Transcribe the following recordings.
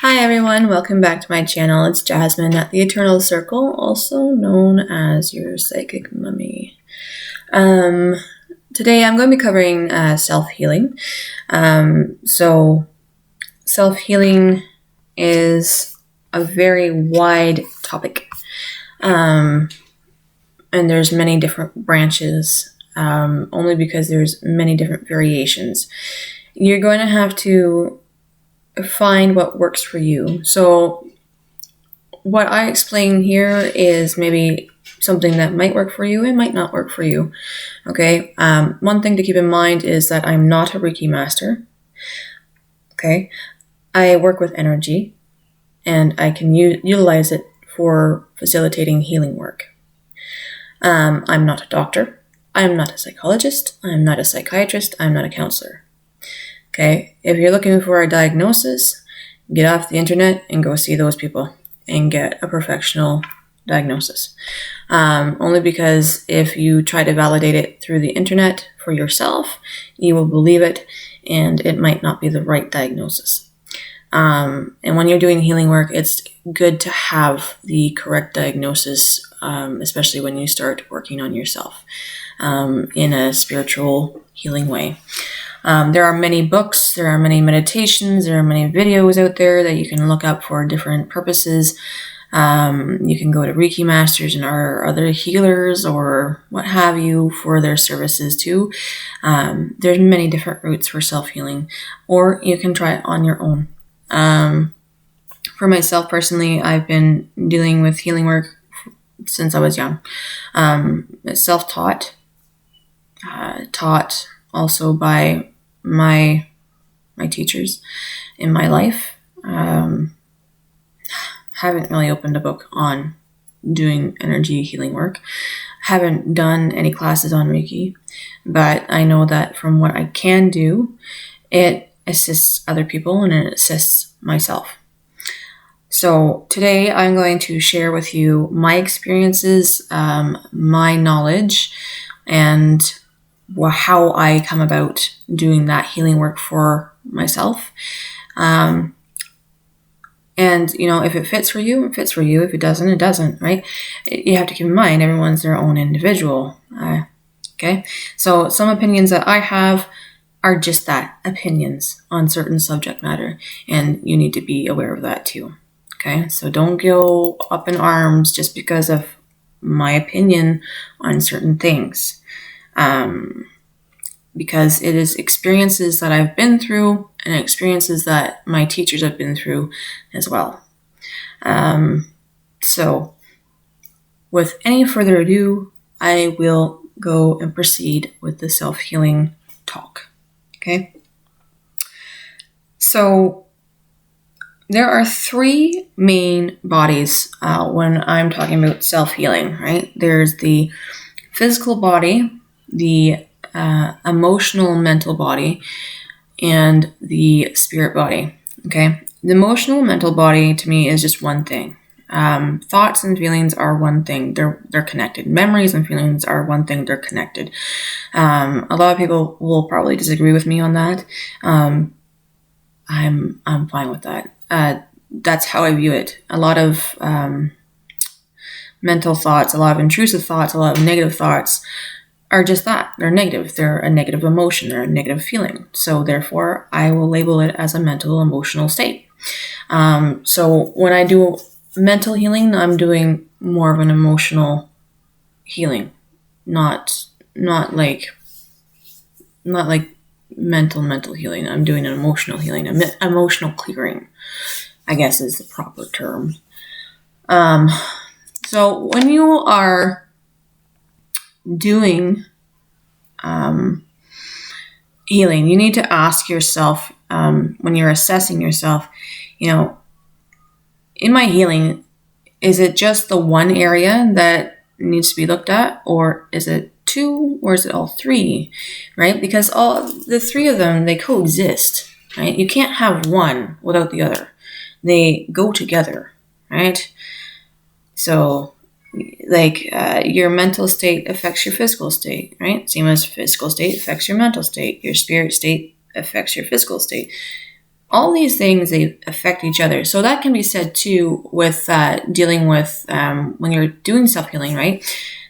Hi everyone, welcome back to my channel. It's Jasmine at the Eternal Circle, also known as your psychic mummy. Today I'm going to be covering self-healing. So self-healing is a very wide topic, and there's many different branches, only because there's many different variations. You're going to have to find what works for you. So what I explain here is maybe something that might work for you and might not work for you. Okay. One thing to keep in mind is that I'm not a Reiki master. Okay. I work with energy and I can utilize it for facilitating healing work. I'm not a doctor. I'm not a psychologist. I'm not a psychiatrist. I'm not a counselor. Okay, if you're looking for a diagnosis, get off the internet and go see those people and get a professional diagnosis. Only because if you try to validate it through the internet for yourself, you will believe it and it might not be the right diagnosis. And when you're doing healing work, it's good to have the correct diagnosis, especially when you start working on yourself in a spiritual healing way. There are many books, there are many meditations, there are many videos out there that you can look up for different purposes. You can go to Reiki masters and other healers or what have you for their services too. There's many different routes for self-healing, or you can try it on your own. For myself personally, I've been dealing with healing work since I was young. Self-taught, taught also by my teachers in my life. Haven't really opened a book on doing energy healing work. Haven't done any classes on Reiki, but I know that from what I can do, it assists other people and it assists myself. So today I'm going to share with you my experiences, my knowledge, and how I come about doing that healing work for myself. And, if it fits for you, it fits for you. If it doesn't, it doesn't, right? You have to keep in mind, everyone's their own individual. Okay. So some opinions that I have are just that, opinions on certain subject matter. And you need to be aware of that too. Okay. So don't go up in arms just because of my opinion on certain things. Because it is experiences that I've been through and experiences that my teachers have been through as well. So with any further ado, I will go and proceed with the self-healing talk. Okay. So there are three main bodies when I'm talking about self-healing, right? There's the physical body, the emotional mental body, and the spirit body. Okay. The emotional mental body to me is just one thing. Thoughts and feelings are one thing. They're connected. Memories and feelings are one thing. They're connected. A lot of people will probably disagree with me on that. I'm fine with that. That's how I view it. A lot of mental thoughts, a lot of intrusive thoughts, a lot of negative thoughts are just that. They're negative. They're a negative emotion. They're a negative feeling. So therefore, I will label it as a mental emotional state. So when I do mental healing, I'm doing more of an emotional healing, not like mental healing. I'm doing an emotional healing, emotional clearing, I guess is the proper term. So when you are doing healing, you need to ask yourself, when you're assessing yourself, in my healing, is it just the one area that needs to be looked at, or is it two, or is it all three, right? Because all the three of them, they coexist, right? You can't have one without the other. They go together, right? So your mental state affects your physical state, right? Same as physical state affects your mental state. Your spirit state affects your physical state. all these things, they affect each other. So that can be said too with dealing with when you're doing self-healing, right?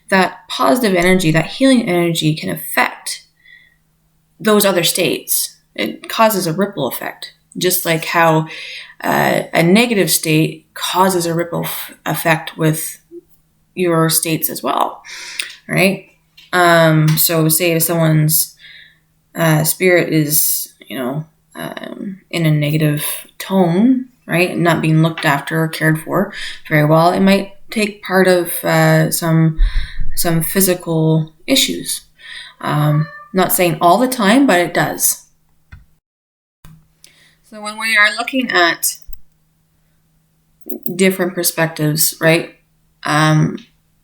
That positive energy, that healing energy can affect those other states. It causes a ripple effect, just like how a negative state causes a ripple effect with your states as well, right? So say if someone's spirit is, in a negative tone, right, not being looked after or cared for very well, it might take part of some physical issues. Not saying all the time, but it does. So when we are looking at different perspectives, right,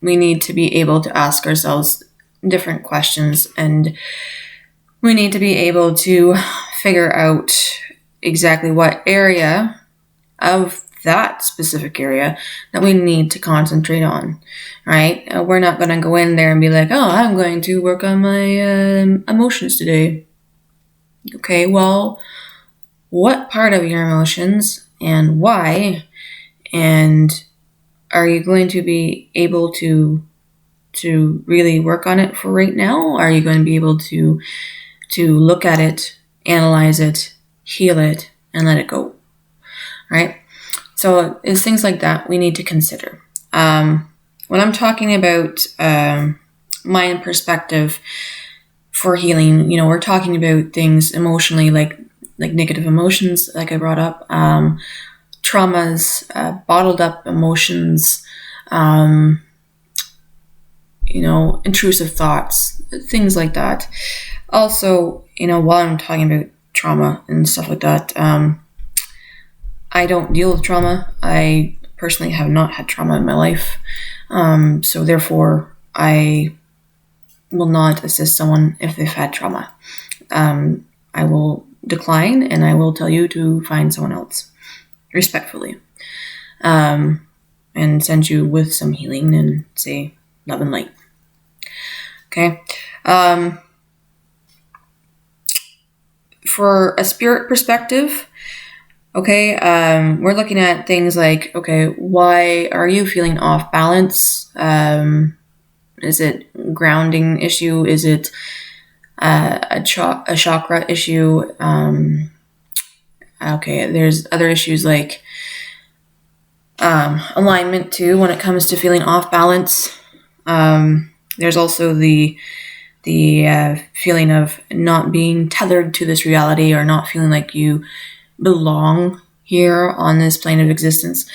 we need to be able to ask ourselves different questions, and we need to be able to figure out exactly what area of that specific area that we need to concentrate on, right? We're not going to go in there and be like, oh, I'm going to work on my emotions today. Okay, well, what part of your emotions and why? And are you going to be able to really work on it for right now? Are you going to be able to look at it, analyze it, heal it, and let it go, right? So it's things like that we need to consider. When I'm talking about mind perspective for healing, we're talking about things emotionally, like negative emotions, like I brought up, traumas, bottled up emotions, intrusive thoughts, things like that. Also, while I'm talking about trauma and stuff like that, I don't deal with trauma. I personally have not had trauma in my life. So therefore, I will not assist someone if they've had trauma. I will decline, and I will tell you to find someone else, respectfully, and send you with some healing and say love and light. Okay. For a spirit perspective, okay, we're looking at things like, okay, why are you feeling off balance? Is it grounding issue? Is it a chakra issue? Okay, there's other issues like alignment too when it comes to feeling off balance. There's also the feeling of not being tethered to this reality, or not feeling like you belong here on this plane of existence.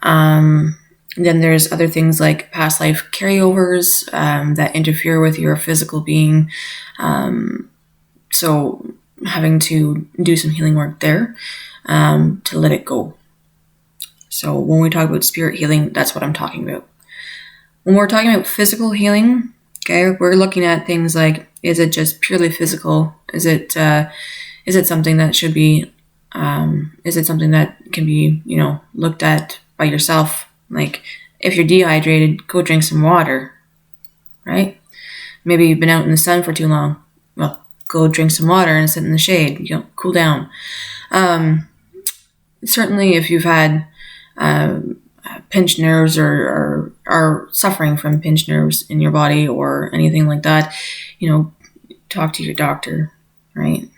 Then there's other things like past life carryovers that interfere with your physical being. So having to do some healing work there to let it go. So when we talk about spirit healing, that's what I'm talking about. When we're talking about physical healing, okay, we're looking at things like, is it just purely physical? Is it something that should be, is it something that can be, looked at by yourself? Like, if you're dehydrated, go drink some water, right? Maybe you've been out in the sun for too long. Well, go drink some water and sit in the shade, cool down. Certainly if you've had pinched nerves or are suffering from pinched nerves in your body or anything like that, talk to your doctor, right?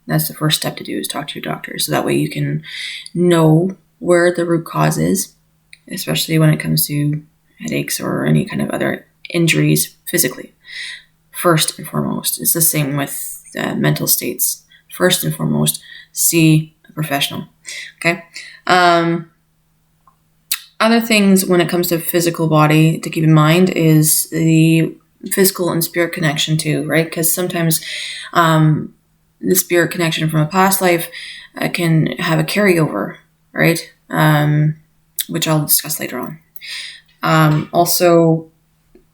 That's the first step to do, is talk to your doctor. So that way you can know where the root cause is, especially when it comes to headaches or any kind of other injuries physically. First and foremost, it's the same with mental states. First and foremost, see a professional. Okay. Other things when it comes to physical body to keep in mind is the physical and spirit connection too, right? Because sometimes the spirit connection from a past life can have a carryover, right? Which I'll discuss later on. Also,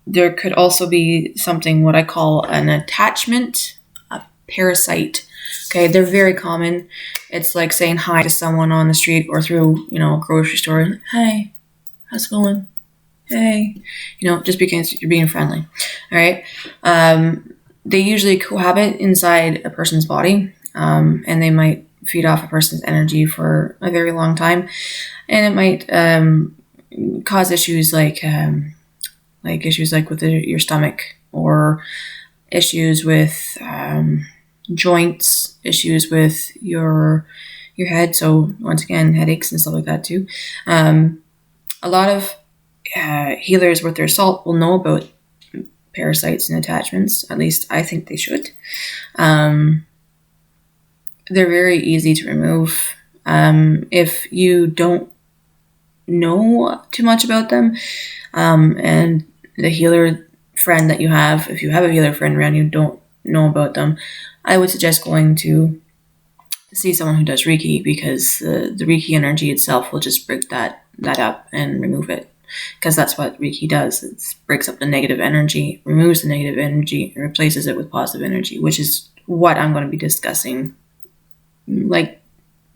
there could also be something what I call an attachment, a parasite. Okay, they're very common. It's like saying hi to someone on the street or through, a grocery store. Hi, how's it going? Hey, just because you're being friendly. All right. They usually cohabit inside a person's body, and they might feed off a person's energy for a very long time, and it might cause issues like with your stomach, or issues with joints, issues with your head. So once again, headaches and stuff like that too. A lot of healers with their salt will know about parasites and attachments. At least I think they should. They're very easy to remove. If you don't know too much about them, and the healer friend that you have, if you have a healer friend around you, don't know about them, I would suggest going to see someone who does Reiki, because the Reiki energy itself will just break that up and remove it, because that's what Reiki does. It breaks up the negative energy, removes the negative energy, and replaces it with positive energy, which is what I'm going to be discussing, like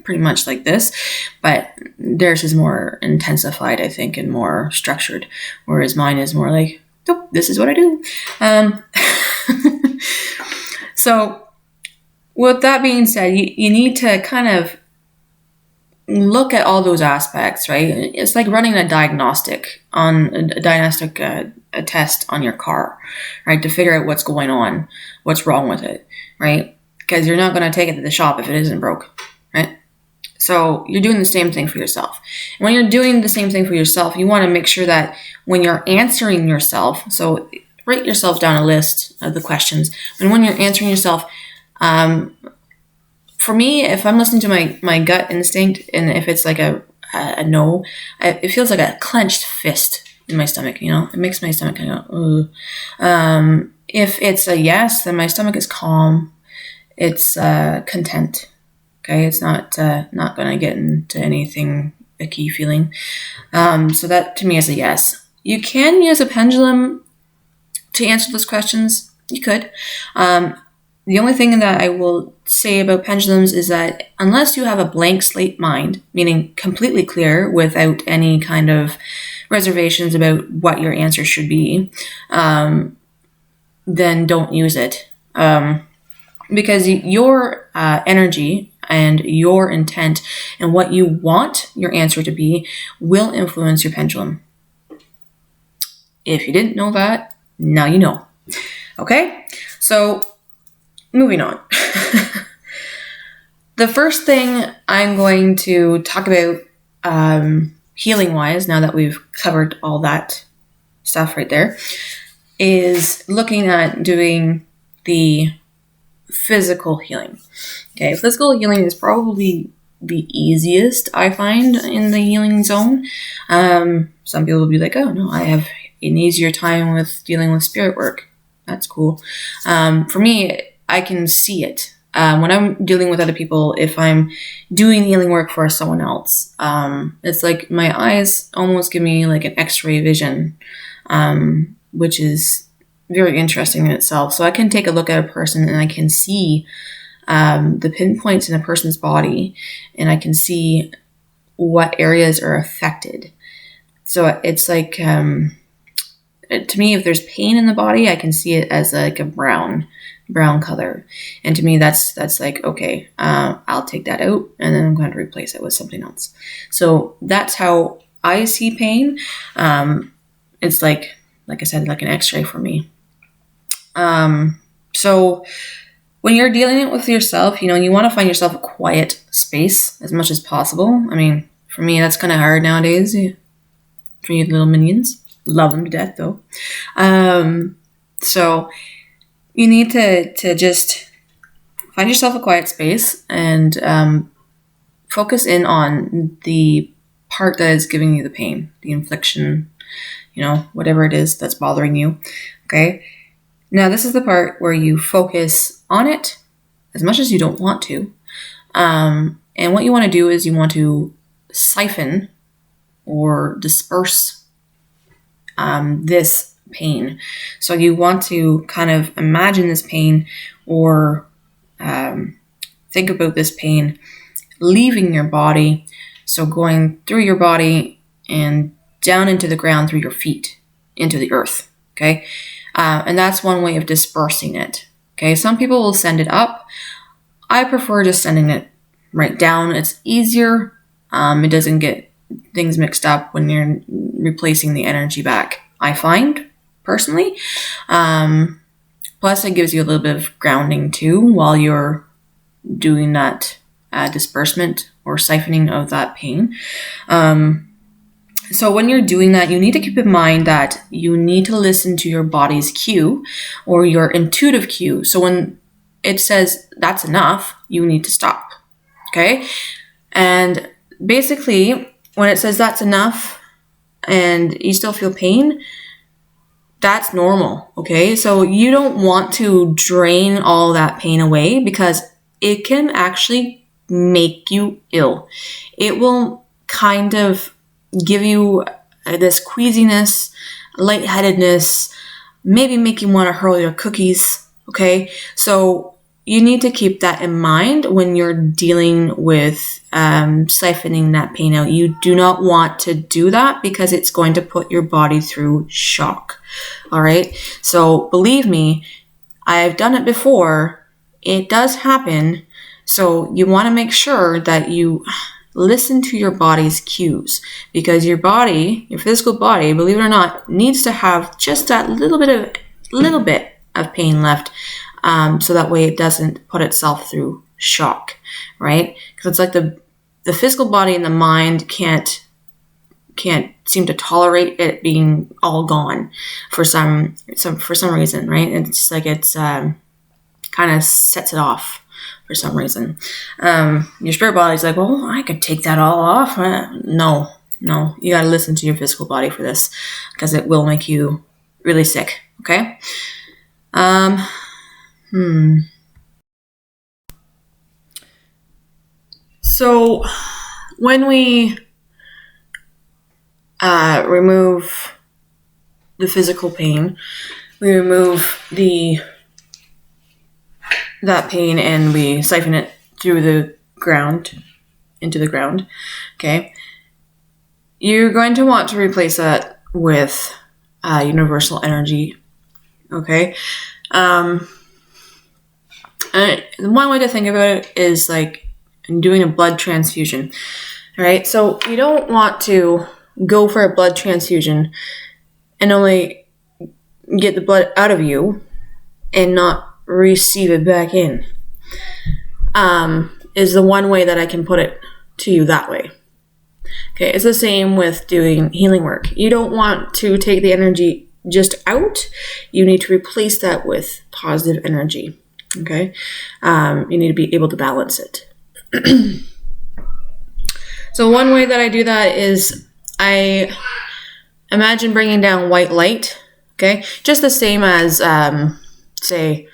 pretty much like this, but theirs is more intensified, I think, and more structured, whereas mine is more like, oh, this is what I do. So with that being said, you need to kind of look at all those aspects, right? It's like running a diagnostic a test on your car, right? To figure out what's going on, what's wrong with it, right? Because you're not going to take it to the shop if it isn't broke, right? So you're doing the same thing for yourself. And when you're doing the same thing for yourself, you want to make sure that when you're answering yourself, so write yourself down a list of the questions, and when you're answering yourself, for me, if I'm listening to my gut instinct, and if it's like a no, it feels like a clenched fist in my stomach, it makes my stomach kind of go, ugh. If it's a yes, then my stomach is calm. It's content. Okay, it's not going to get into anything icky feeling. So that to me is a yes. You can use a pendulum to answer those questions. You could. The only thing that I will say about pendulums is that unless you have a blank slate mind, meaning completely clear without any kind of reservations about what your answer should be, then don't use it. Because your energy and your intent and what you want your answer to be will influence your pendulum. If you didn't know that, now you know. Okay? So, moving on. The first thing I'm going to talk about healing-wise, now that we've covered all that stuff right there, is looking at doing the physical healing. Okay, physical healing is probably the easiest, I find, in the healing zone. Some people will be like, oh no, I have an easier time with dealing with spirit work. That's cool. For me, I can see it. When I'm dealing with other people, if I'm doing healing work for someone else, it's like my eyes almost give me like an X-ray vision, which is very interesting in itself. So I can take a look at a person and I can see the pinpoints in a person's body, and I can see what areas are affected. So it's like, to me, if there's pain in the body, I can see it as like a brown color. And to me, that's like, okay, I'll take that out and then I'm going to replace it with something else. So that's how I see pain. It's like I said, like an X-ray for me. So when you're dealing with yourself, you want to find yourself a quiet space as much as possible. I mean, for me, that's kind of hard nowadays. For you little minions. Love them to death, though. So you need to just find yourself a quiet space and focus in on the part that is giving you the pain, the infliction, whatever it is that's bothering you. Okay. Now, this is the part where you focus on it as much as you don't want to. And what you want to do is you want to siphon or disperse this pain. So you want to kind of imagine this pain, or think about this pain leaving your body. So going through your body and down into the ground through your feet, into the earth. Okay. And that's one way of dispersing it. Okay. Some people will send it up. I prefer just sending it write down. It's easier. It doesn't get things mixed up when you're replacing the energy back, I find, personally. Plus, it gives you a little bit of grounding too while you're doing that disbursement or siphoning of that pain. So when you're doing that, you need to keep in mind that you need to listen to your body's cue or your intuitive cue. So when it says that's enough, you need to stop. Okay? And basically, when it says that's enough and you still feel pain, that's normal. Okay? So you don't want to drain all that pain away because it can actually make you ill. It will kind of give you this queasiness, lightheadedness, maybe make you want to hurl your cookies, okay? So you need to keep that in mind when you're dealing with siphoning that pain out. You do not want to do that because it's going to put your body through shock, all right? So believe me, I've done it before. It does happen. So you want to make sure that you listen to your body's cues because your body, your physical body, believe it or not, needs to have just that little bit of pain left, so that way it doesn't put itself through shock, right? Because it's like the physical body and the mind can't seem to tolerate it being all gone for some reason, right? It's like it's kind of sets it off. For some reason, your spirit body's like, well, I could take that all off. No, you got to listen to your physical body for this because it will make you really sick. Okay. So when we remove the physical pain, we remove that pain and we siphon it through the ground, into the ground, okay? You're going to want to replace that with universal energy, okay? And one way to think about it is like doing a blood transfusion, right? So you don't want to go for a blood transfusion and only get the blood out of you and not receive it back in, is the one way that I can put it to you that way. Okay, it's the same with doing healing work. You don't want to take the energy just out. You need to replace that with positive energy. Okay, you need to be able to balance it. So one way that I do that is I imagine bringing down white light. Okay, just the same as say.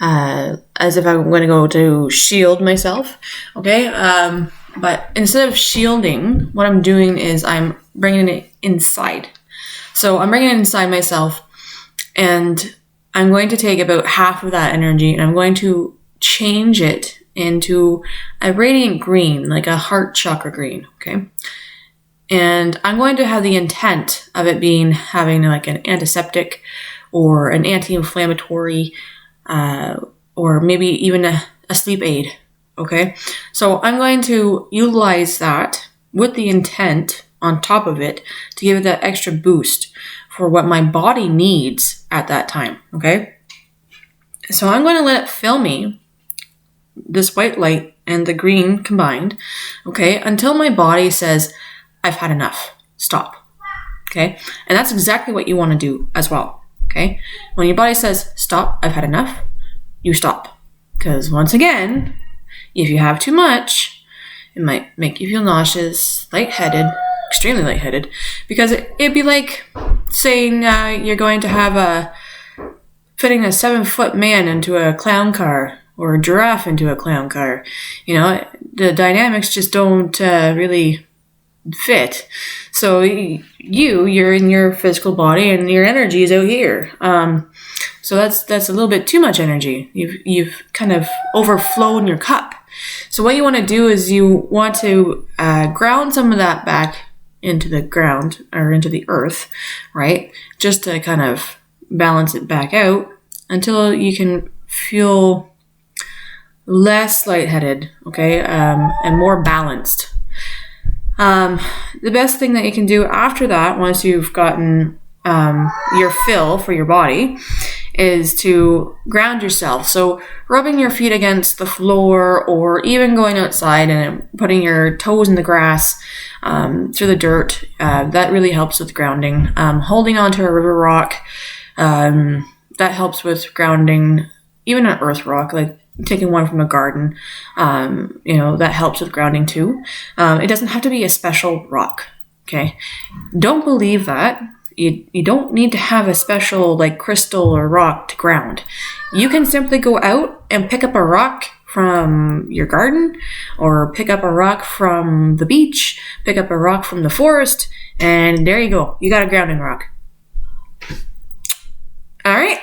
As if I'm going to go to shield myself, okay? But instead of shielding, what I'm doing is I'm bringing it inside. So I'm bringing it inside myself, and I'm going to take about half of that energy, and I'm going to change it into a radiant green, like a heart chakra green, okay? And I'm going to have the intent of it having like an antiseptic or an anti-inflammatory or maybe even a sleep aid, okay? So I'm going to utilize that with the intent on top of it to give it that extra boost for what my body needs at that time, okay? So I'm going to let it fill me, this white light and the green combined, okay, until my body says, I've had enough, stop, okay? And that's exactly what you want to do as well, okay? When your body says, stop, I've had enough, you stop. Because once again, if you have too much, it might make you feel nauseous, lightheaded, extremely lightheaded, because it'd be like saying you're going to fitting a 7-foot man into a clown car or a giraffe into a clown car. You know, the dynamics just don't really fit. So you're in your physical body and your energy is out here. So that's a little bit too much energy. You've kind of overflowed your cup. So what you want to do is you want to ground some of that back into the ground or into the earth, right? Just to kind of balance it back out until you can feel less lightheaded, okay, and more balanced. The best thing that you can do after that, once you've gotten your fill for your body, is to ground yourself. So rubbing your feet against the floor, or even going outside and putting your toes in the grass, through the dirt, that really helps with grounding. Holding onto a river rock, that helps with grounding. Even an earth rock, like taking one from a garden, that helps with grounding too. It doesn't have to be a special rock, okay? Don't believe that. You don't need to have a special like crystal or rock to ground. You can simply go out and pick up a rock from your garden, or pick up a rock from the beach, pick up a rock from the forest, and there you go. You got a grounding rock. All right.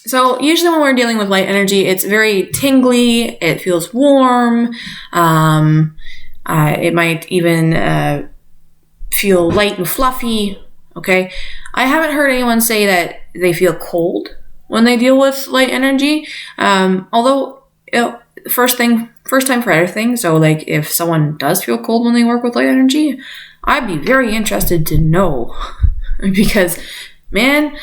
So usually when we're dealing with light energy, it's very tingly. It feels warm. It might even feel light and fluffy. Okay. I haven't heard anyone say that they feel cold when they deal with light energy. Although, first time for everything. So like if someone does feel cold when they work with light energy, I'd be very interested to know because, man,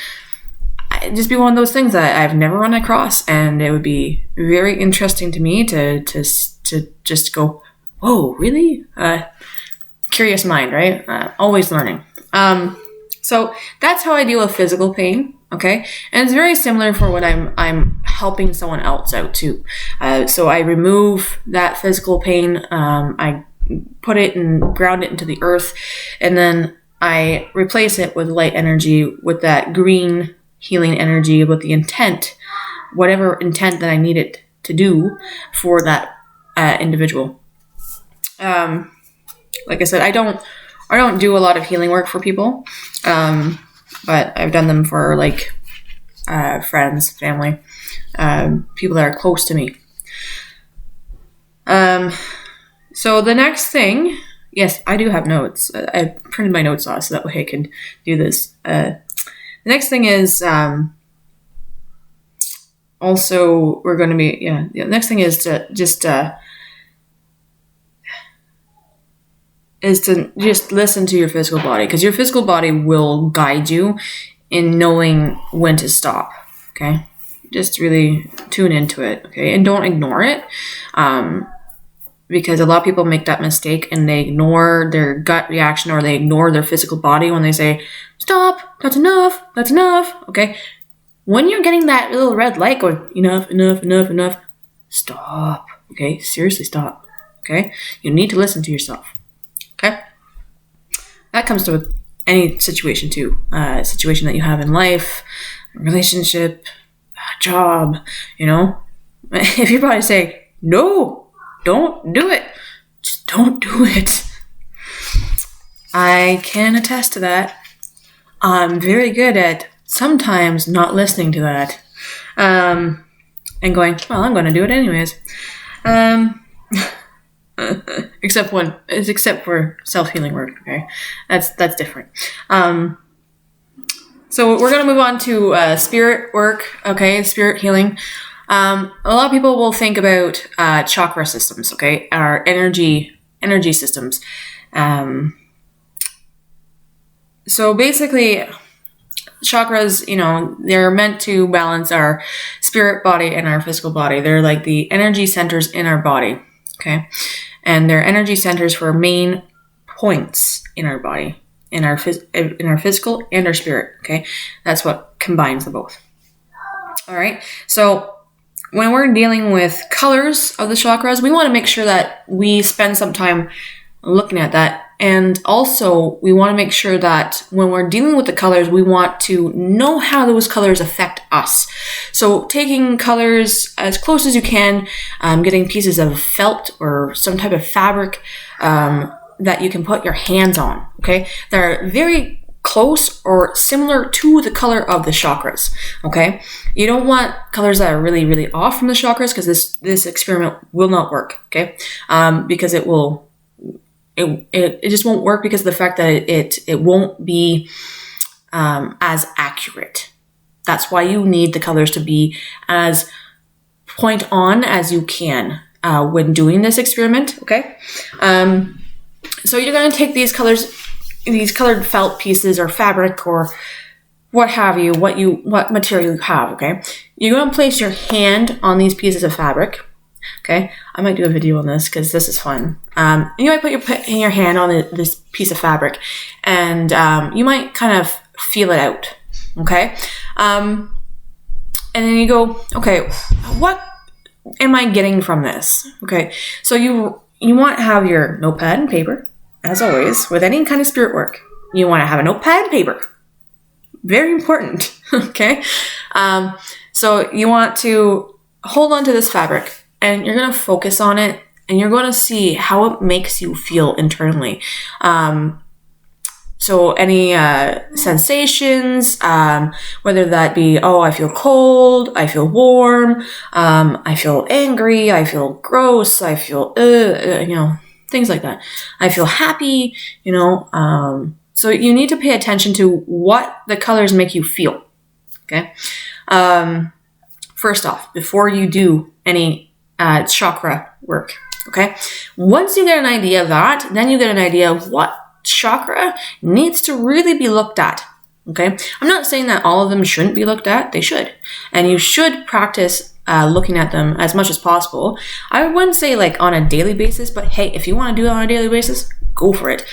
it'd just be one of those things that I've never run across, and it would be very interesting to me to just go, whoa, really? Curious mind, right? Always learning. So that's how I deal with physical pain. Okay, and it's very similar for what I'm helping someone else out too. So I remove that physical pain. I put it and ground it into the earth, and then I replace it with light energy, with that green healing energy, with the intent, whatever intent that I need it to do for that individual. Like I said, I don't do a lot of healing work for people, but I've done them for like friends, family, people that are close to me. So the next thing, yes, I do have notes. I printed my notes off so that way I can do this. The next thing is also we're going to be, the next thing is to just listen to your physical body, because your physical body will guide you in knowing when to stop. Okay, just really tune into it. Okay, and don't ignore it, because a lot of people make that mistake and they ignore their gut reaction, or they ignore their physical body when they say, "Stop! That's enough! That's enough!" Okay, when you're getting that little red light going, enough, stop. Okay, seriously, stop. Okay, you need to listen to yourself. Okay, that comes to with any situation too. Situation that you have in life, relationship, job. If your body say no, don't do it. Just don't do it. I can attest to that. I'm very good at sometimes not listening to that, and going, well, I'm going to do it anyways. Except for self-healing work. Okay, that's different. So we're going to move on to spirit work. Okay, spirit healing. A lot of people will think about chakra systems. Okay, our energy systems. So basically, chakras, they're meant to balance our spirit body and our physical body. They're like the energy centers in our body. Okay, and they're energy centers for main points in our body, in our physical and our spirit. Okay, that's what combines the both. All right, so when we're dealing with colors of the chakras, we want to make sure that we spend some time looking at that. And also, we want to make sure that when we're dealing with the colors, we want to know how those colors affect us. So taking colors as close as you can, getting pieces of felt or some type of fabric that you can put your hands on, okay? They're very close or similar to the color of the chakras, okay? You don't want colors that are really, really off from the chakras, because this experiment will not work, okay? Because it just won't work, because of the fact that it won't be as accurate. That's why you need the colors to be as point on as you can when doing this experiment, okay? So you're going to take these colors, these colored felt pieces or fabric or what have you, what material you have, okay? You're going to place your hand on these pieces of fabric, okay? I might do a video on this because this is fun. You might put your hand on this piece of fabric, and you might kind of feel it out, okay? And then you go, okay, what am I getting from this? Okay, so you want to have your notepad and paper, as always, with any kind of spirit work. You want to have a notepad and paper. Very important, okay? So you want to hold on to this fabric, and you're going to focus on it, and you're going to see how it makes you feel internally. So any sensations, whether that be, oh, I feel cold, I feel warm, I feel angry, I feel gross, I feel, things like that. I feel happy, so you need to pay attention to what the colors make you feel, okay? First off, before you do any chakra work, okay? Once you get an idea of that, then you get an idea of what chakra needs to really be looked at, okay? I'm not saying that all of them shouldn't be looked at. They should. And you should practice looking at them as much as possible. I wouldn't say like on a daily basis, but hey, if you want to do it on a daily basis, go for it.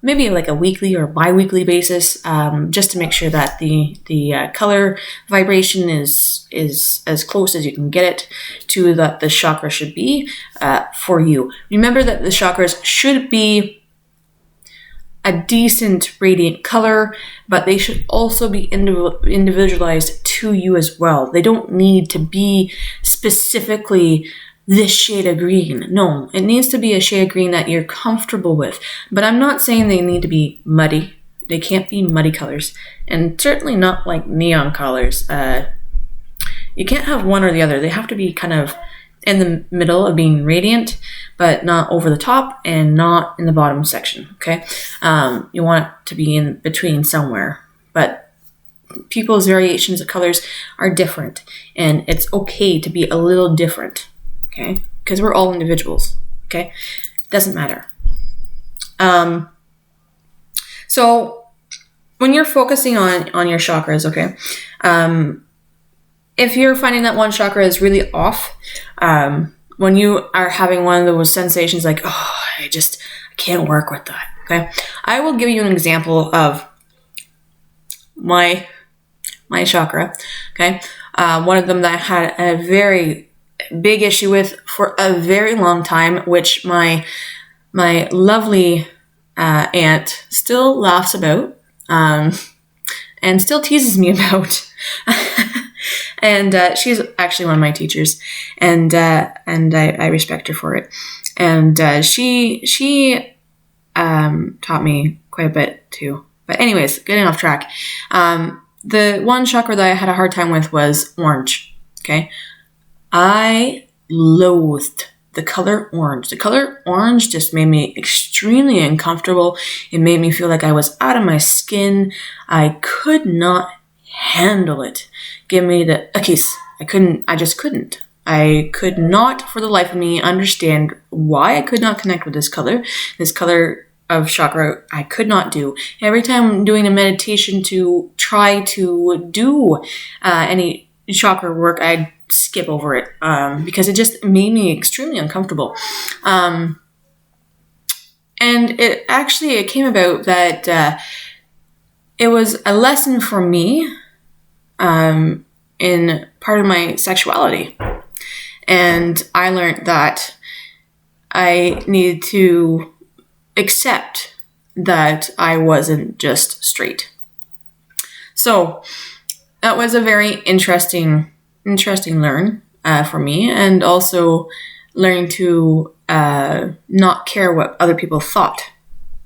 Maybe like a weekly or bi-weekly basis, just to make sure that the color vibration is as close as you can get it to that the chakra should be for you. Remember that the chakras should be a decent radiant color, but they should also be individualized to you as well. They don't need to be specifically this shade of green. No, it needs to be a shade of green that you're comfortable with. But I'm not saying they need to be muddy. They can't be muddy colors, and certainly not like neon colors. You can't have one or the other. They have to be kind of in the middle of being radiant, but not over the top and not in the bottom section, okay? You want it to be in between somewhere, but people's variations of colors are different, and it's okay to be a little different, okay? Because we're all individuals, okay? Doesn't matter. So when you're focusing on your chakras, okay, if you're finding that one chakra is really off, when you are having one of those sensations like, oh, I can't work with that, okay? I will give you an example of my chakra, okay? One of them that I had a very big issue with for a very long time, which my lovely aunt still laughs about and still teases me about. And she's actually one of my teachers, and I respect her for it. And she taught me quite a bit too. But anyways, getting off track. The one chakra that I had a hard time with was orange. Okay, I loathed the color orange. The color orange just made me extremely uncomfortable. It made me feel like I was out of my skin. I could not handle it. Give me the kiss. I just couldn't. I could not for the life of me understand why I could not connect with this color of chakra. I could not do. Every time I'm doing a meditation to try to do any chakra work, I'd skip over it because it just made me extremely uncomfortable. And it came about that it was a lesson for me in part of my sexuality. And I learned that I needed to accept that I wasn't just straight. So that was a very interesting learn for me, and also learning to not care what other people thought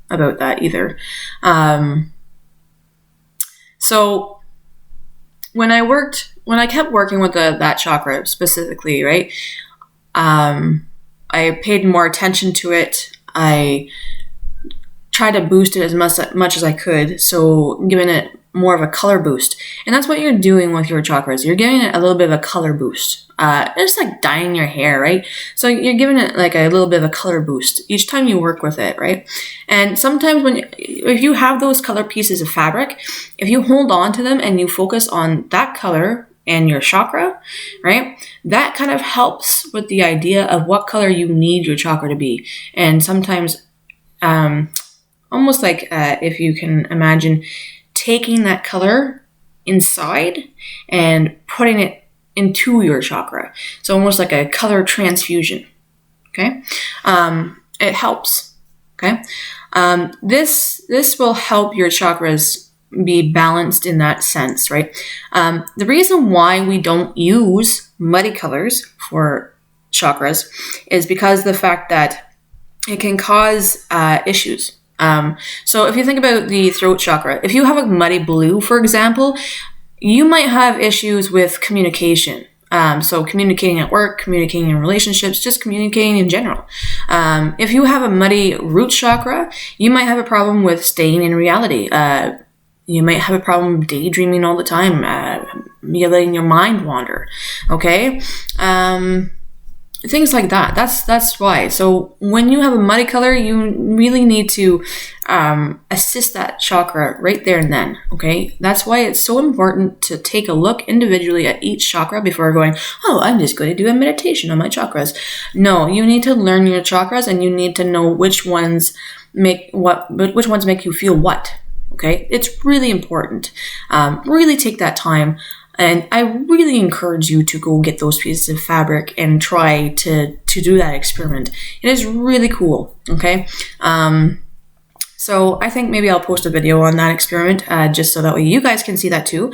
about that either. So when I kept working with that chakra specifically, right? I paid more attention to it. I tried to boost it as much as I could. So giving it more of a color boost. And that's what you're doing with your chakras. You're giving it a little bit of a color boost. It's like dyeing your hair, right? So you're giving it like a little bit of a color boost each time you work with it, right? And sometimes if you have those color pieces of fabric, if you hold on to them and you focus on that color and your chakra, right? That kind of helps with the idea of what color you need your chakra to be. And sometimes, almost like if you can imagine taking that color inside and putting it into your chakra. So almost like a color transfusion. Okay. It helps. Okay. This will help your chakras be balanced in that sense, right? The reason why we don't use muddy colors for chakras is because the fact that it can cause issues. So if you think about the throat chakra, if you have a muddy blue, for example, you might have issues with communication. So communicating at work, communicating in relationships, just communicating in general. If you have a muddy root chakra, you might have a problem with staying in reality. You might have a problem daydreaming all the time, you're letting your mind wander. Okay? Things like that. That's why. So when you have a muddy color, you really need to assist that chakra right there and then. Okay, that's why it's so important to take a look individually at each chakra before going, oh, I'm just going to do a meditation on my chakras. No, you need to learn your chakras, and you need to know which ones make you feel what. Okay, it's really important. Really take that time. And I really encourage you to go get those pieces of fabric and try to do that experiment. It is really cool, okay? So I think maybe I'll post a video on that experiment just so that way you guys can see that too.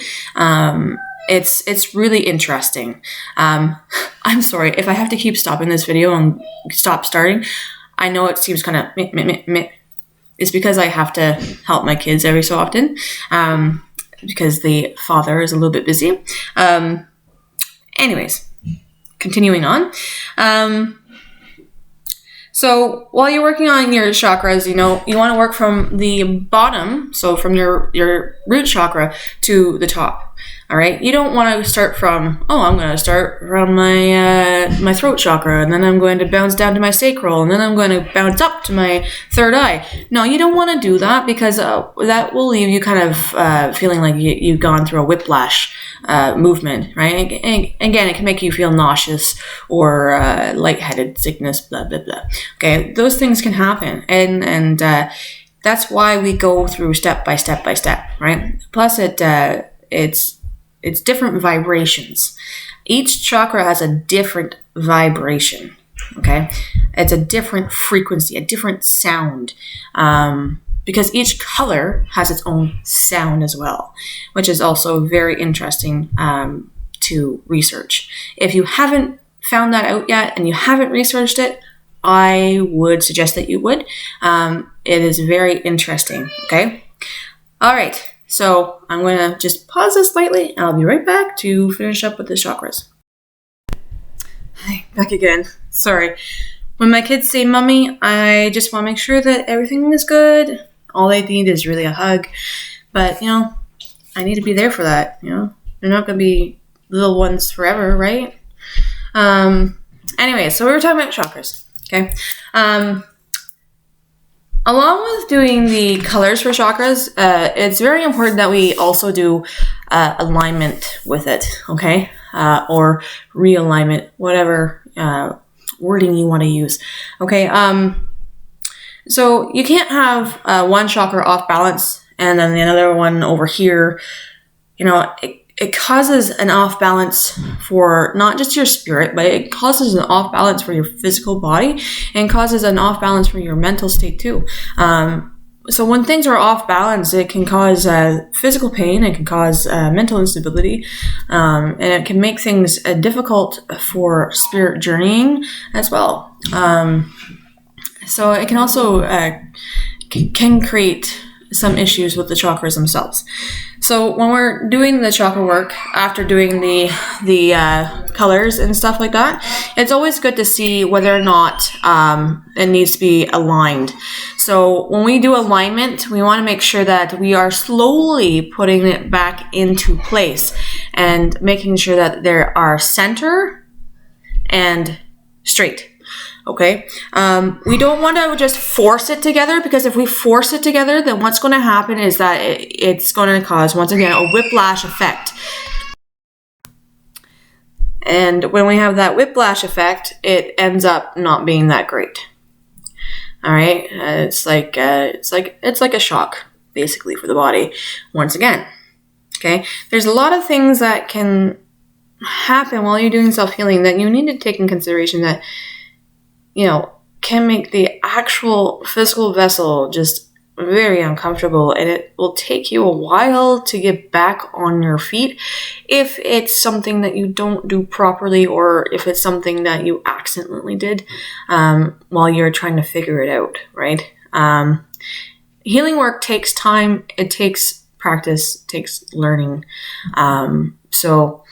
It's really interesting. I'm sorry, if I have to keep stopping this video and stop starting, I know it seems kind of meh. It's because I have to help my kids every so often. Because the father is a little bit busy. Anyways, continuing on. So while you're working on your chakras, you want to work from the bottom, so from your root chakra to the top. All right. You don't want to start from, I'm going to start from my throat chakra, and then I'm going to bounce down to my sacral, and then I'm going to bounce up to my third eye. No, you don't want to do that, because that will leave you kind of feeling like you've gone through a whiplash movement, right? And again, it can make you feel nauseous or lightheaded, sickness, blah, blah, blah. Okay. Those things can happen. And that's why we go through step by step by step, right? Plus it's different vibrations. Each chakra has a different vibration, okay? It's a different frequency, a different sound, because each color has its own sound as well, which is also very interesting to research. If you haven't found that out yet and you haven't researched it, I would suggest that you would. It is very interesting, okay? All right. So I'm going to just pause this slightly, and I'll be right back to finish up with the chakras. Hi, back again. Sorry. When my kids say mommy, I just want to make sure that everything is good. All they need is really a hug. But, I need to be there for that, They're not going to be little ones forever, right? Anyway, so we were talking about chakras, okay? Along with doing the colors for chakras, it's very important that we also do alignment with it, okay? Or realignment, whatever wording you want to use, okay? So you can't have one chakra off balance and then the other one over here. It causes an off balance for not just your spirit, but it causes an off balance for your physical body and causes an off balance for your mental state too. So when things are off balance, it can cause physical pain, it can cause mental instability, and it can make things difficult for spirit journeying as well. So it can also can create some issues with the chakras themselves. So when we're doing the chakra work, after doing the colors and stuff like that, it's always good to see whether or not it needs to be aligned. So when we do alignment, we want to make sure that we are slowly putting it back into place and making sure that there are center and straight. Okay, we don't want to just force it together, because if we force it together, then what's going to happen is that it's going to cause, once again, a whiplash effect. And when we have that whiplash effect, it ends up not being that great. All right, it's like a shock, basically, for the body. Once again, okay, there's a lot of things that can happen while you're doing self-healing that you need to take in consideration that, you know, can make the actual physical vessel just very uncomfortable, and it will take you a while to get back on your feet if it's something that you don't do properly, or if it's something that you accidentally did while you're trying to figure it out, right? Healing work takes time, it takes practice, it takes learning. So,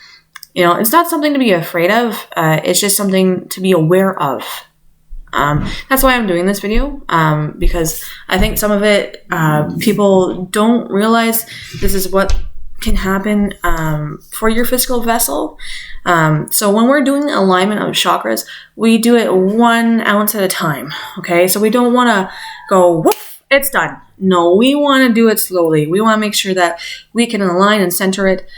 you know, it's not something to be afraid of, it's just something to be aware of. That's why I'm doing this video, because I think some of it, people don't realize this is what can happen for your physical vessel. So when we're doing alignment of chakras, we do it 1 ounce at a time, okay? So we don't want to go, woof, it's done. No, we want to do it slowly. We want to make sure that we can align and center it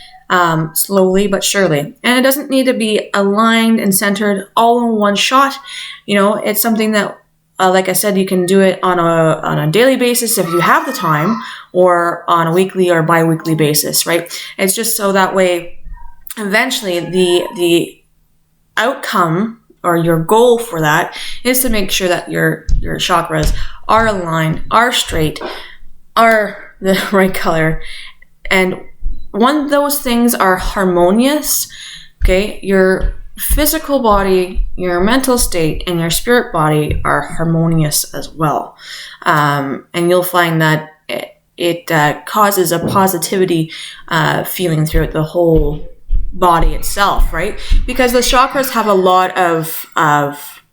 slowly but surely. And it doesn't need to be aligned and centered all in one shot. You know, it's something that, like I said, you can do it on a daily basis if you have the time, or on a weekly or bi-weekly basis, right? It's just so that way, eventually, the outcome or your goal for that is to make sure that your chakras are aligned, are straight, are the right color, and when those things are harmonious, okay, your physical body, your mental state, and your spirit body are harmonious as well. And you'll find that it causes a positivity feeling throughout the whole body itself, right? Because the chakras have a lot of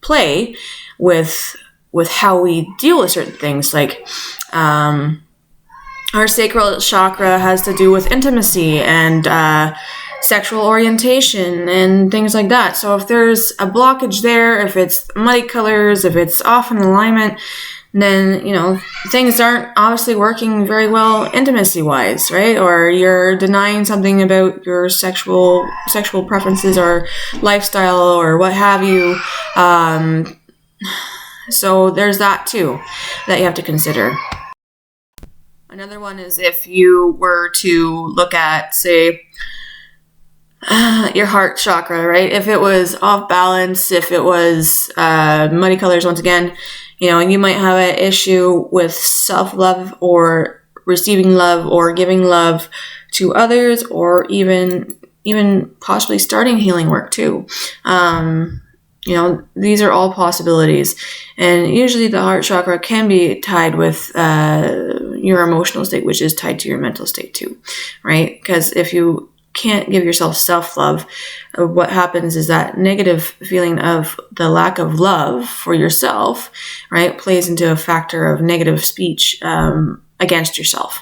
play with how we deal with certain things, like our sacral chakra has to do with intimacy and sexual orientation and things like that. So if there's a blockage there, if it's muddy colors, if it's off in alignment, then, you know, things aren't obviously working very well intimacy-wise, right? Or you're denying something about your sexual preferences or lifestyle or what have you. So there's that too that you have to consider. Another one is if you were to look at, say, your heart chakra, right? If it was off balance, if it was muddy colors, once again, you know, you might have an issue with self-love or receiving love or giving love to others, or even possibly starting healing work too. You know, these are all possibilities. And usually the heart chakra can be tied with your emotional state, which is tied to your mental state too, right? Because if you can't give yourself self-love, what happens is that negative feeling of the lack of love for yourself, right, plays into a factor of negative speech against yourself,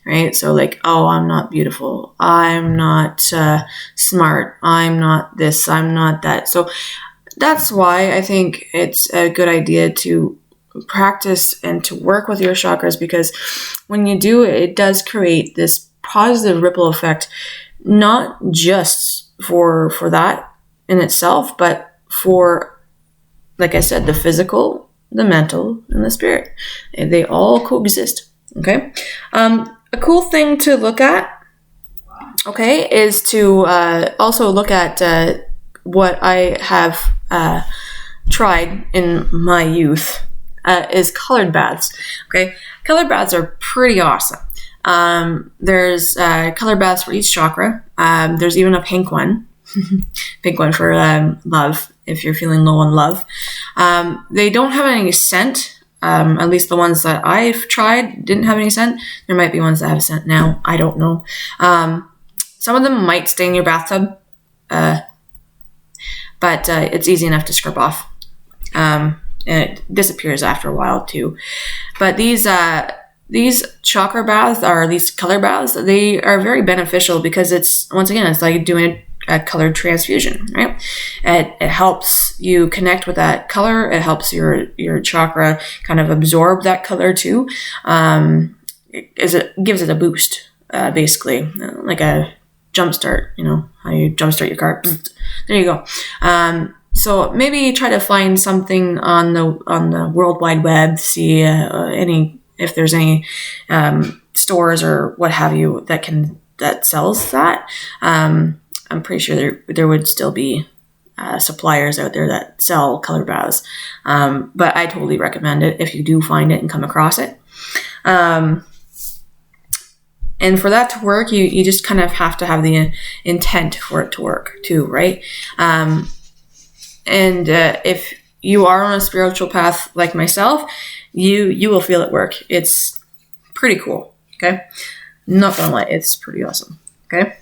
right? So like, oh, I'm not beautiful. I'm not smart. I'm not this. I'm not that. So that's why I think it's a good idea to practice and to work with your chakras, because when you do, it does create this positive ripple effect, not just for that in itself, but for, like I said, the physical, the mental, and the spirit. They all coexist, okay? A cool thing to look at, okay, is to also look at what I have tried in my youth, is colored baths. Okay, colored baths are pretty awesome. There's colored baths for each chakra. There's even a pink one, pink one for love, if you're feeling low on love. They don't have any scent, At least the ones that I've tried didn't have any scent. There might be ones that have scent now. I don't know. Some of them might stay in your bathtub, but it's easy enough to scrub off. And it disappears after a while too. But these chakra baths, or these color baths, they are very beneficial because it's like doing a color transfusion, right? It helps you connect with that color. It helps your chakra kind of absorb that color too. It gives it a boost, basically, like a jump start. You know how you jump start your car. There you go. So maybe try to find something on the World Wide Web. See if there's any stores or what have you that sells that. I'm pretty sure there would still be suppliers out there that sell color baths. But I totally recommend it if you do find it and come across it. And for that to work, you just kind of have to have the intent for it to work too, right? And if you are on a spiritual path like myself, you will feel it work. It's pretty cool, okay? Not gonna lie, it's pretty awesome, okay?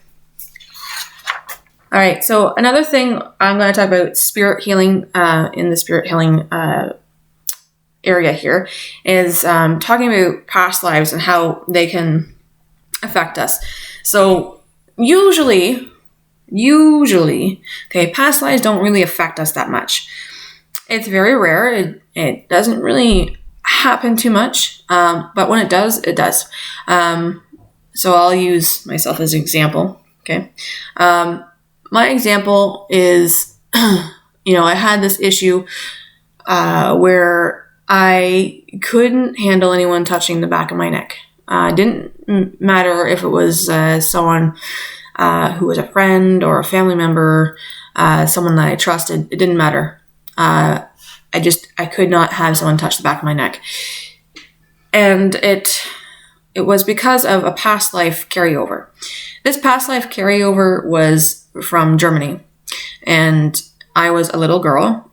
All right, so another thing I'm going to talk about spirit healing in the spirit healing area here is talking about past lives and how they can affect us. So usually, okay, past lives don't really affect us that much. It's very rare. It doesn't really happen too much, but when it does, it does. So I'll use myself as an example, okay? My example is, I had this issue where I couldn't handle anyone touching the back of my neck. Didn't matter if it was someone who was a friend or a family member, someone that I trusted. It didn't matter. I could not have someone touch the back of my neck. And it was because of a past life carryover. This past life carryover was from Germany, and I was a little girl,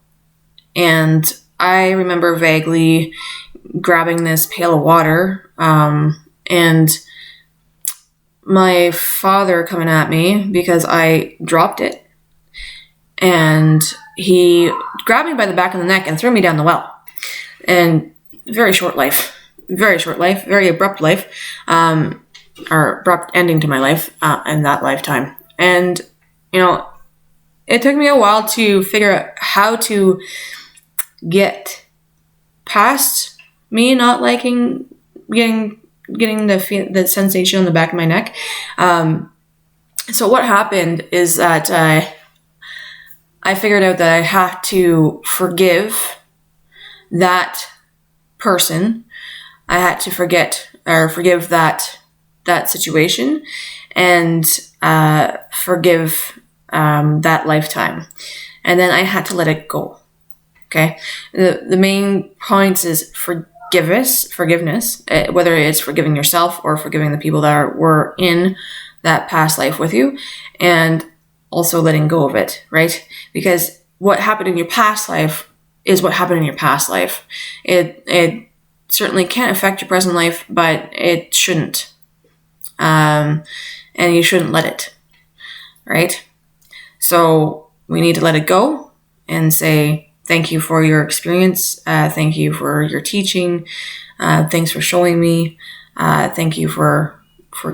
and I remember vaguely grabbing this pail of water, and my father coming at me because I dropped it, and he grabbed me by the back of the neck and threw me down the well. And very abrupt life, or abrupt ending to my life in that lifetime. And it took me a while to figure out how to get past me not liking getting the sensation on the back of my neck. So what happened is that I figured out that I have to forgive that person. I had to forgive that situation, and forgive that lifetime. And then I had to let it go. Okay. The main points is forgiveness, whether it's forgiving yourself or forgiving the people that were in that past life with you, and also letting go of it, right? Because what happened in your past life is what happened in your past life. It certainly can't affect your present life, but it shouldn't. And you shouldn't let it, right? So we need to let it go and say, thank you for your experience. Thank you for your teaching. Thanks for showing me. Thank you for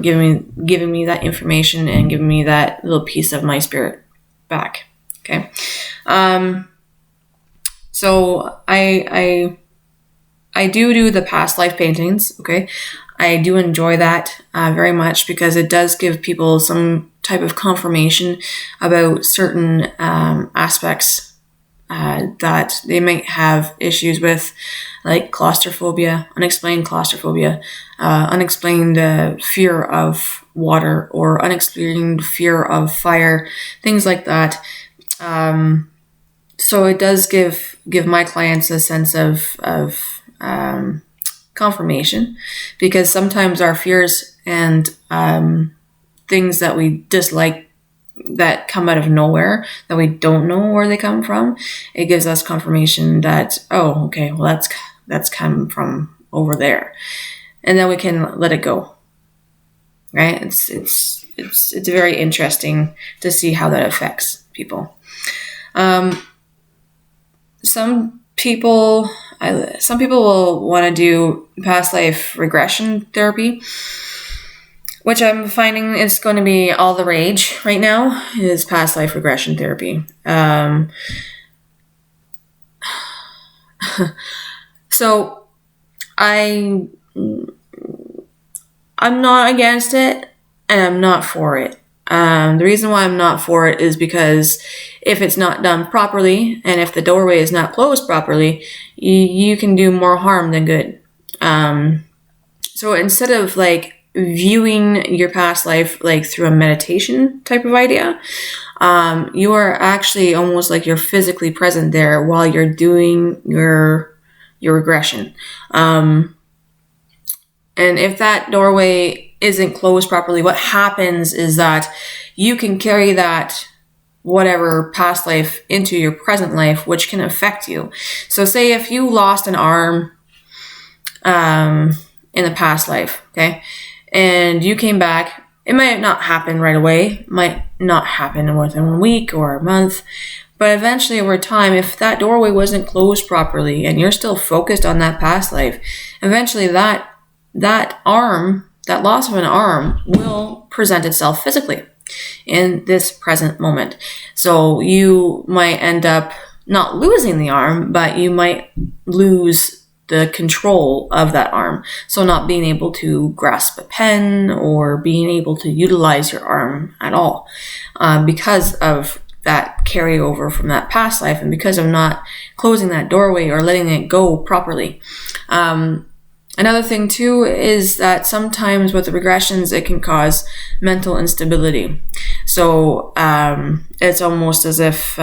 giving me that information and giving me that little piece of my spirit back. Okay. So I do the past life paintings. Okay. I do enjoy that very much because it does give people some type of confirmation about certain aspects that they might have issues with, like claustrophobia, unexplained fear of water, or unexplained fear of fire, things like that. So it does give my clients a sense of confirmation, because sometimes our fears and things that we dislike that come out of nowhere, that we don't know where they come from, it gives us confirmation that, oh, okay, well that's come from over there. And then we can let it go. Right? It's very interesting to see how that affects people. Some people will want to do past life regression therapy, which I'm finding is going to be all the rage right now, is past life regression therapy. So I'm not against it, and I'm not for it. The reason why I'm not for it is because if it's not done properly, and if the doorway is not closed properly, you can do more harm than good. So instead of like viewing your past life like through a meditation type of idea, you are actually almost like you're physically present there while you're doing your regression. And if that doorway isn't closed properly, what happens is that you can carry that whatever past life into your present life, which can affect you. So say if you lost an arm in the past life, okay, and you came back, it might not happen right away, might not happen within a week or a month, but eventually over time, if that doorway wasn't closed properly and you're still focused on that past life, eventually that arm, that loss of an arm, will present itself physically in this present moment. So you might end up not losing the arm, but you might lose the control of that arm. So not being able to grasp a pen or being able to utilize your arm at all, because of that carryover from that past life, and because of not closing that doorway or letting it go properly. Another thing too is that sometimes with the regressions, it can cause mental instability. So it's almost as if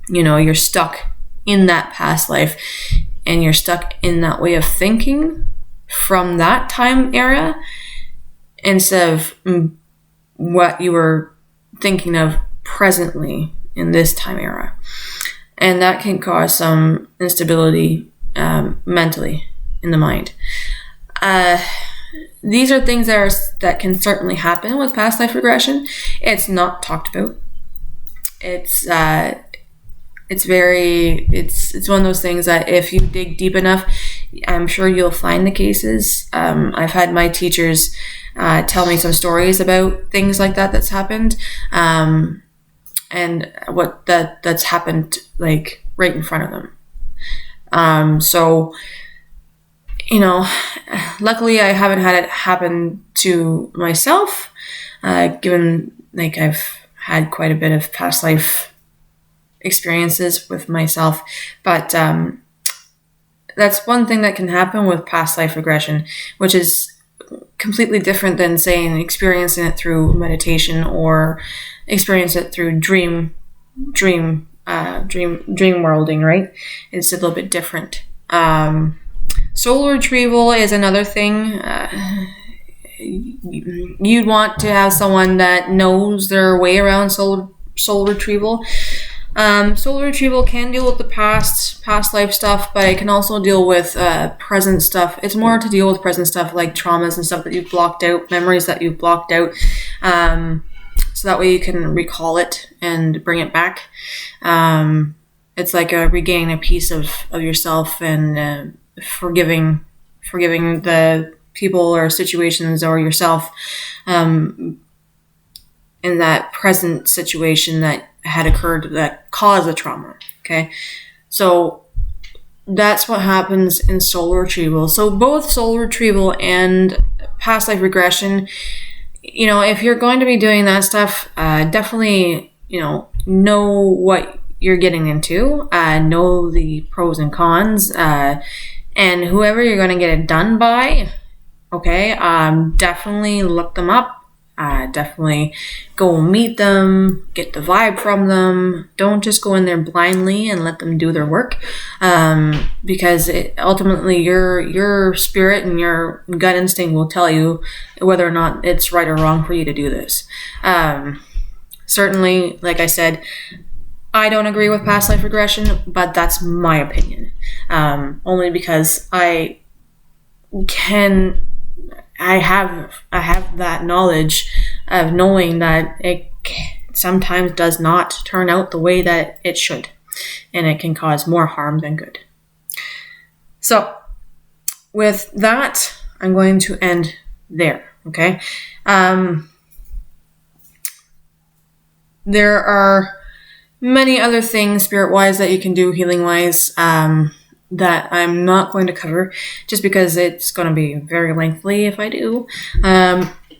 you're stuck in that past life, and you're stuck in that way of thinking from that time era instead of what you were thinking of presently in this time era. And that can cause some instability mentally in the mind. These are things that can certainly happen with past life regression. It's not talked about. It's one of those things that if you dig deep enough, I'm sure you'll find the cases. I've had my teachers tell me some stories about things like that's happened, and what that's happened like right in front of them. So luckily I haven't had it happen to myself, given like I've had quite a bit of past life experiences with myself, but that's one thing that can happen with past life regression, which is completely different than saying experiencing it through meditation or experience it through dream worlding, right? It's a little bit different. Soul retrieval is another thing. You'd want to have someone that knows their way around soul retrieval. Soul retrieval can deal with the past life stuff, but it can also deal with present stuff. It's more to deal with present stuff like traumas and stuff that you've blocked out, memories that you've blocked out, so that way you can recall it and bring it back. It's like regaining a piece of yourself and forgiving the people or situations or yourself in that present situation that had occurred that caused the trauma. Okay, so that's what happens in soul retrieval. So both soul retrieval and past life regression, if you're going to be doing that stuff, definitely know what you're getting into, know the pros and cons, and whoever you're going to get it done by, okay, definitely look them up. Definitely go meet them, get the vibe from them. Don't just go in there blindly and let them do their work, because ultimately your spirit and your gut instinct will tell you whether or not it's right or wrong for you to do this. Certainly, like I said, I don't agree with past life regression, but that's my opinion. only because I have that knowledge of knowing that it sometimes does not turn out the way that it should, and it can cause more harm than good. So with that, I'm going to end there. Okay. There are many other things spirit-wise that you can do healing-wise that I'm not going to cover just because it's going to be very lengthy if I do.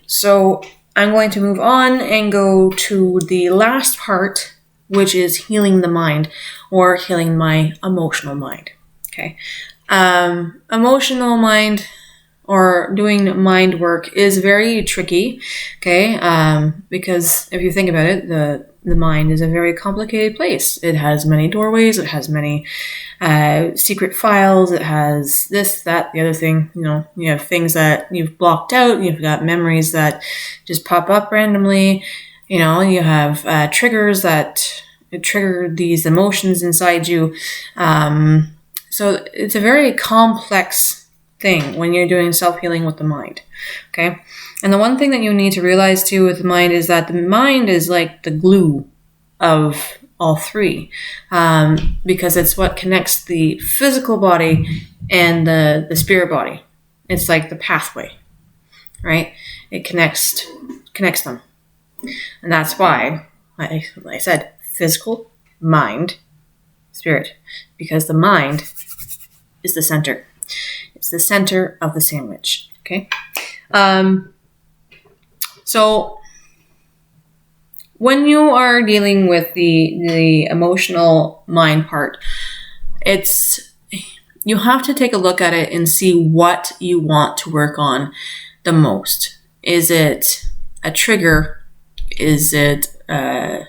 So I'm going to move on and go to the last part, which is healing the mind or healing my emotional mind. Okay. Emotional mind or doing mind work is very tricky, okay? Because if you think about it, the mind is a very complicated place. It has many doorways. It has many secret files. It has this, that, the other thing. You know, you have things that you've blocked out. You've got memories that just pop up randomly. You know, you have triggers that trigger these emotions inside you. So it's a very complex thing when you're doing self-healing with the mind. Okay. And the one thing that you need to realize too with the mind is that the mind is like the glue of all three, because it's what connects the physical body and the spirit body. It's like the pathway, right? It connects them. And that's why I said physical, mind, spirit, because the mind is the center. It's the center of the sandwich. Okay. So when you are dealing with the emotional mind part, you have to take a look at it and see what you want to work on the most. Is it a trigger? Is it a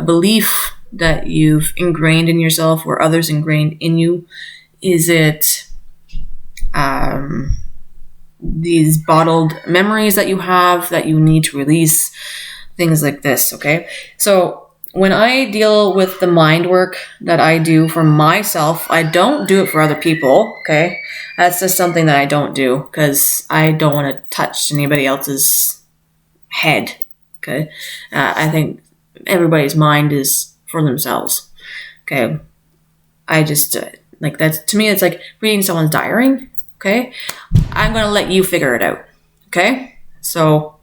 belief that you've ingrained in yourself or others ingrained in you? Is it these bottled memories that you have that you need to release? Things like this, okay? So when I deal with the mind work that I do for myself, I don't do it for other people, okay? That's just something that I don't do because I don't want to touch anybody else's head, okay? I think everybody's mind is for themselves, okay? I just, like, that's, to me, it's like reading someone's diary, okay? I'm going to let you figure it out, okay? So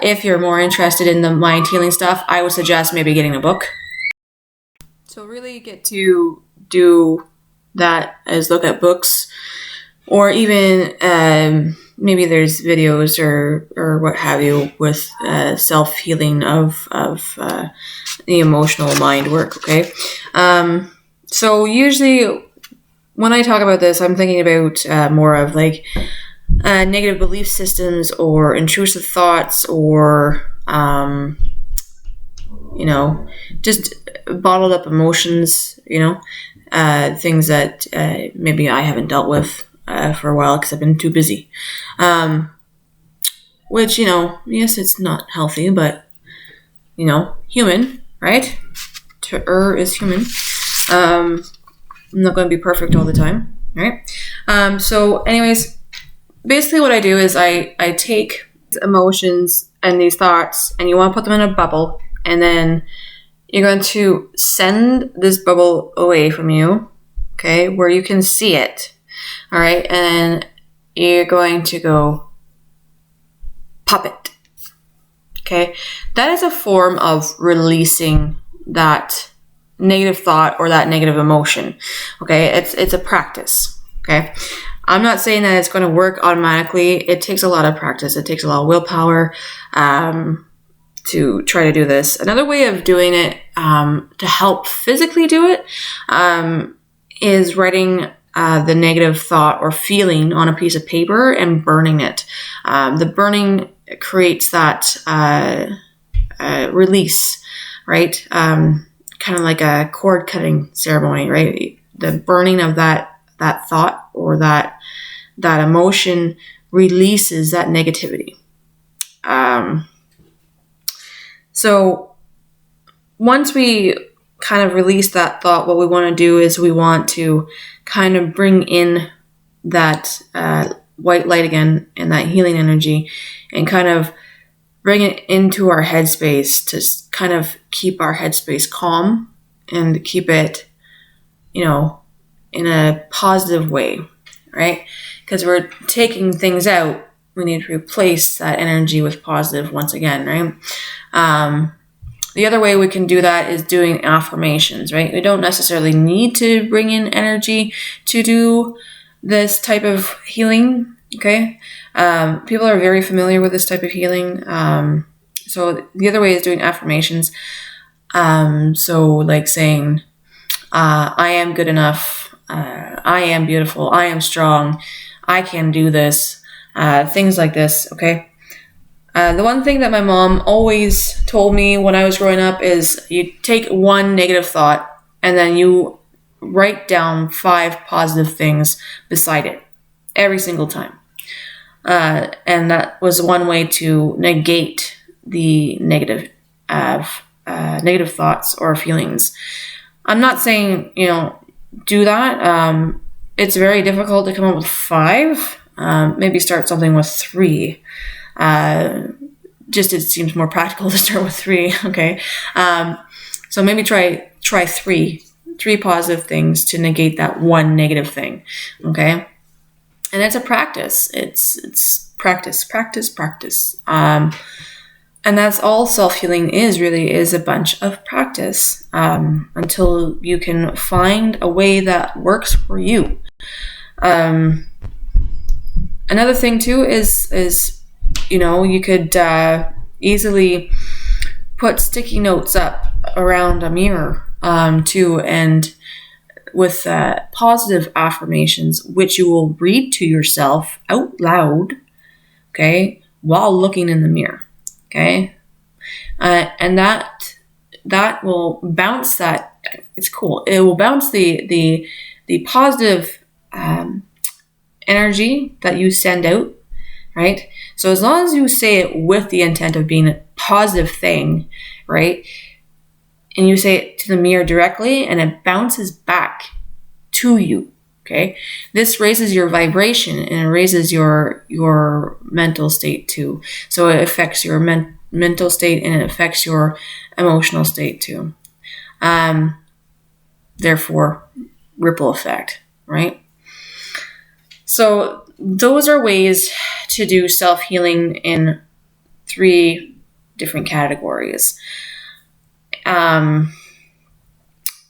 if you're more interested in the mind healing stuff, I would suggest maybe getting a book. So really get to do that is look at books, or even maybe there's videos or what have you with self-healing of the emotional mind work, okay? So usually when I talk about this, I'm thinking about more of like negative belief systems or intrusive thoughts or, just bottled up emotions, things that maybe I haven't dealt with for a while because I've been too busy. Which, yes, it's not healthy, but, human, right? To err is human. I'm not going to be perfect all the time, right? So anyways, basically what I do is I take emotions and these thoughts and you want to put them in a bubble, and then you're going to send this bubble away from you, okay, where you can see it, all right? And you're going to go pop it, okay? That is a form of releasing that negative thought or that negative emotion, okay? It's a practice, okay? I'm not saying that it's going to work automatically. It takes a lot of practice. It takes a lot of willpower to try to do this. Another way of doing it to help physically do it is writing the negative thought or feeling on a piece of paper and burning it. The burning creates that release, right? Kind of like a cord cutting ceremony, right? The burning of that thought or that emotion releases that negativity. So once we kind of release that thought, what we want to do is we want to kind of bring in that white light again and that healing energy, and kind of bring it into our headspace to kind of keep our headspace calm and keep it, in a positive way, right? Because we're taking things out, we need to replace that energy with positive once again, right? The other way we can do that is doing affirmations, right? We don't necessarily need to bring in energy to do this type of healing, okay? People are very familiar with this type of healing. So the other way is doing affirmations. So like saying, I am good enough, I am beautiful, I am strong, I can do this, things like this, okay? The one thing that my mom always told me when I was growing up is you take one negative thought and then you write down 5 positive things beside it every single time. And that was one way to negate the negative thoughts or feelings. I'm not saying, do that. It's very difficult to come up with 5. Maybe start something with 3. Just it seems more practical to start with 3. Okay. So maybe try 3 positive things to negate that one negative thing. Okay. And it's a practice. It's practice. And that's all self-healing is a bunch of practice, until you can find a way that works for you. Another thing too is you could easily put sticky notes up around a mirror, too, and with positive affirmations, which you will read to yourself out loud, okay, while looking in the mirror, okay, and that will bounce that. It's cool. It will bounce the positive energy that you send out, right? So as long as you say it with the intent of being a positive thing, right? And you say it to the mirror directly and it bounces back to you, okay? This raises your vibration and it raises your mental state too. So it affects your mental state and it affects your emotional state too. Therefore, ripple effect, right? So those are ways to do self-healing in 3 different categories. At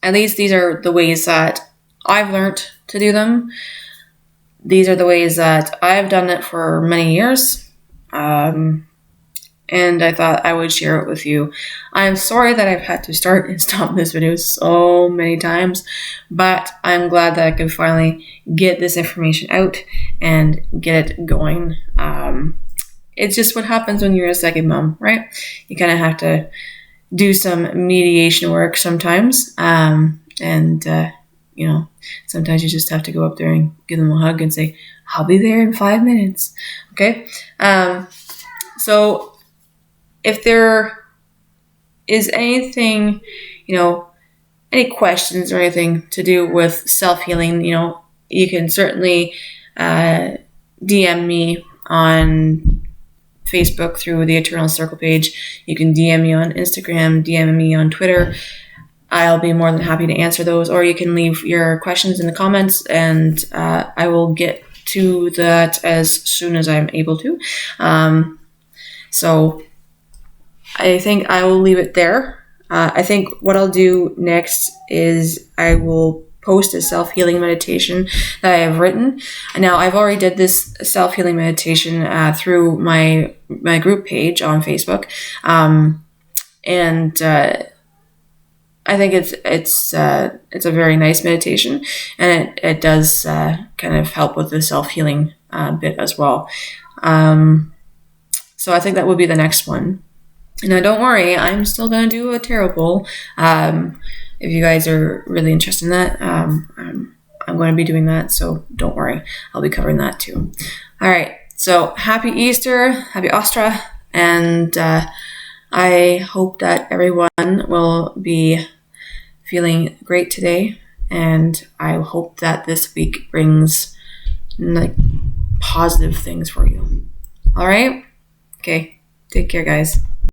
least these are the ways that I've learned to do them. These are the ways that I've done it for many years. And I thought I would share it with you. I'm sorry that I've had to start and stop this video so many times, but I'm glad that I could finally get this information out and get it going. It's just what happens when you're a second mom, right? You kind of have to do some mediation work sometimes. Sometimes you just have to go up there and give them a hug and say, I'll be there in 5 minutes. Okay. So if there is anything, any questions or anything to do with self-healing, you can certainly DM me on Facebook through the Eternal Circle page. You can DM me on Instagram, DM me on Twitter. I'll be more than happy to answer those, or you can leave your questions in the comments and I will get to that as soon as I'm able to. So I think I will leave it there. I think what I'll do next is I will post a self-healing meditation that I have written. Now, I've already did this self-healing meditation through my group page on Facebook. And I think it's a very nice meditation, and it does kind of help with the self-healing bit as well. So I think that would be the next one. Now, don't worry, I'm still going to do a tarot poll. If you guys are really interested in that, I'm going to be doing that. So don't worry, I'll be covering that too. All right. So happy Easter, happy Astra, and I hope that everyone will be feeling great today, and I hope that this week brings like positive things for you. All right? Okay. Take care, guys.